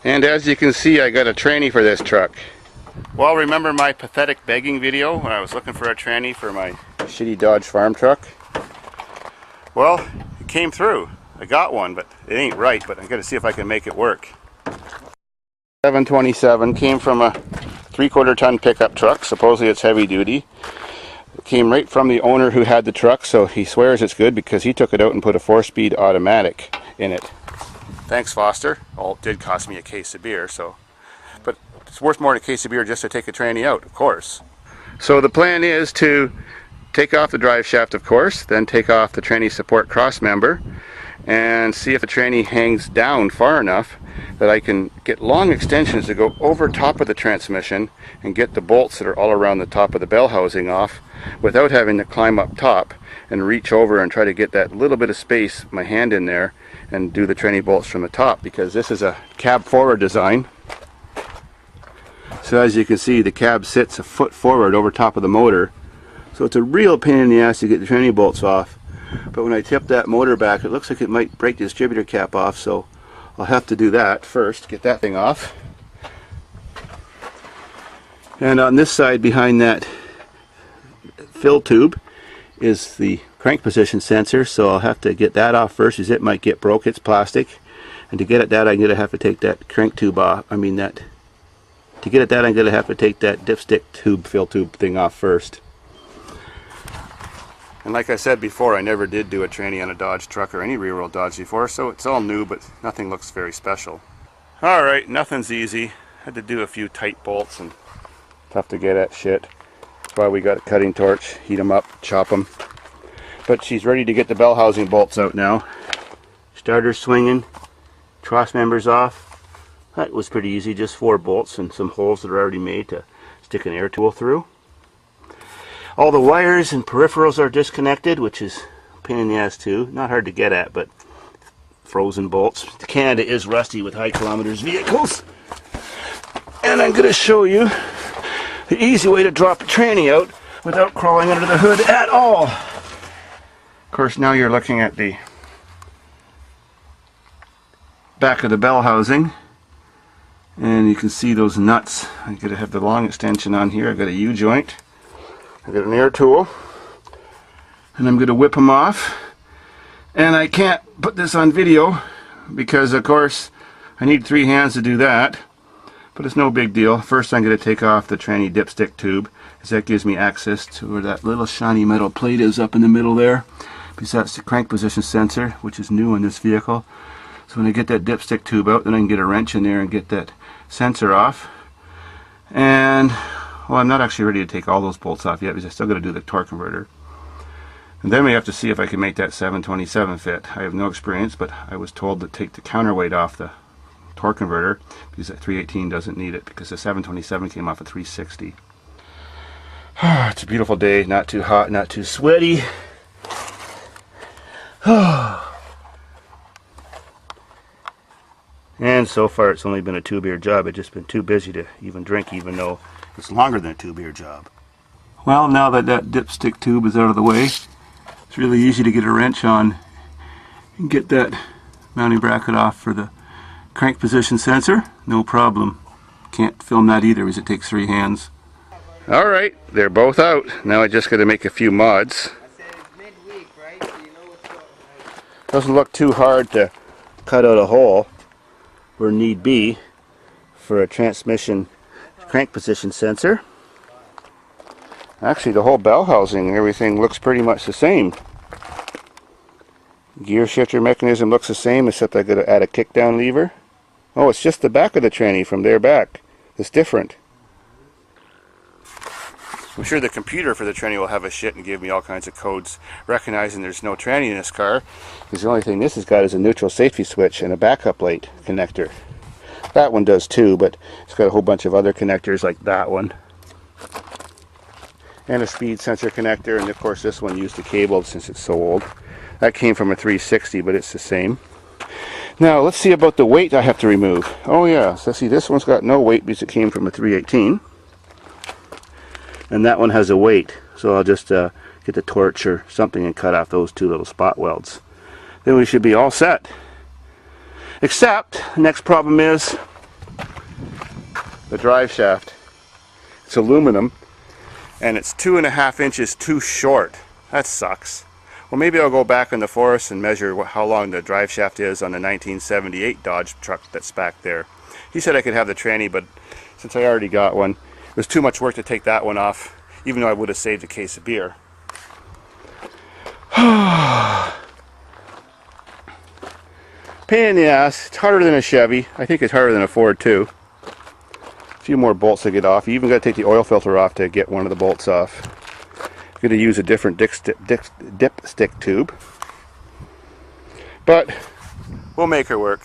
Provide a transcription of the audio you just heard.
And as you can see, I got a tranny for this truck. Well, remember my pathetic begging video when I was looking for a tranny for my shitty Dodge farm truck? Well, it came through. I got one, but it ain't right, but I gotta see if I can make it work. 727 came from a 3/4 ton pickup truck. Supposedly it's heavy duty. It came right from the owner who had the truck, so he swears it's good because he took it out and put a 4-speed automatic in it. Thanks, Foster. Well, it did cost me a case of beer, so. But it's worth more than a case of beer just to take a tranny out, of course. So the plan is to take off the drive shaft, of course, then take off the tranny support cross member, and see if the tranny hangs down far enough that I can get long extensions to go over top of the transmission and get the bolts that are all around the top of the bell housing off without having to climb up top and reach over and try to get that little bit of space, my hand in there, and do the tranny bolts from the top, because this is a cab forward design. So as you can see, the cab sits a foot forward over top of the motor, so it's a real pain in the ass to get the tranny bolts off. But when I tip that motor back, it looks like it might break the distributor cap off, so I'll have to do that first, get that thing off. And on this side behind that fill tube is the crank position sensor, so I'll have to get that off first, as it might get broke. It's plastic, and to get at that I'm going to have to take that crank tube off. To get at that I'm going to have to take that dipstick tube, fill tube thing off first. And like I said before, I never did do a tranny on a Dodge truck or any rear-wheel Dodge before, so it's all new, but nothing looks very special. Alright, nothing's easy. Had to do a few tight bolts and tough to get at shit. That's why we got a cutting torch, heat them up, chop them. But she's ready to get the bell housing bolts out now. Starter swinging, cross members off. That was pretty easy, just 4 bolts and some holes that are already made to stick an air tool through. All the wires and peripherals are disconnected, which is a pain in the ass too. Not hard to get at, but frozen bolts. Canada is rusty with high kilometers vehicles. And I'm going to show you the easy way to drop a tranny out without crawling under the hood at all. Of course, now you're looking at the back of the bell housing, and you can see those nuts. I'm going to have the long extension on here. I've got a U-joint. I've got an air tool, and I'm going to whip them off. And I can't put this on video because, of course, I need 3 hands to do that, but it's no big deal. First I'm going to take off the tranny dipstick tube, because that gives me access to where that little shiny metal plate is up in the middle there, because that's the crank position sensor, which is new in this vehicle. So when I get that dipstick tube out, then I can get a wrench in there and get that sensor off. And well, I'm not actually ready to take all those bolts off yet, because I still got to do the torque converter. And then we have to see if I can make that 727 fit. I have no experience, but I was told to take the counterweight off the torque converter, because that 318 doesn't need it, because the 727 came off at 360. It's a beautiful day, not too hot, not too sweaty. And so far it's only been a 2-beer job. I've just been too busy to even drink, even though it's longer than a 2-beer job. Well, now that that dipstick tube is out of the way, it's really easy to get a wrench on and get that mounting bracket off for the crank position sensor. No problem. Can't film that either, because it takes 3 hands. Alright, they're both out. Now I just got to make a few mods. Doesn't look too hard to cut out a hole where need be for a transmission crank position sensor. Actually, the whole bell housing and everything looks pretty much the same. Gear shifter mechanism looks the same, except I got to add a kickdown lever. Oh, it's just the back of the tranny from there back. It's different. I'm sure the computer for the tranny will have a shit and give me all kinds of codes, recognizing there's no tranny in this car, because the only thing this has got is a neutral safety switch and a backup light connector. That one does too, but it's got a whole bunch of other connectors like that one. And a speed sensor connector, and of course this one used a cable since it's so old. That came from a 360, but it's the same. Now let's see about the weight I have to remove. Oh yeah, so see, this one's got no weight because it came from a 318. And that one has a weight, so I'll just get the torch or something and cut off those 2 little spot welds. Then we should be all set. Except, the next problem is, the drive shaft. It's aluminum, and it's 2.5 inches too short. That sucks. Well, maybe I'll go back in the forest and measure how long the drive shaft is on the 1978 Dodge truck that's back there. He said I could have the tranny, but since I already got one, it was too much work to take that one off, even though I would have saved a case of beer. Pain in the ass. It's harder than a Chevy. I think it's harder than a Ford too. A few more bolts to get off. You even got to take the oil filter off to get one of the bolts off. Going to use a different dipstick tube, but we'll make her work.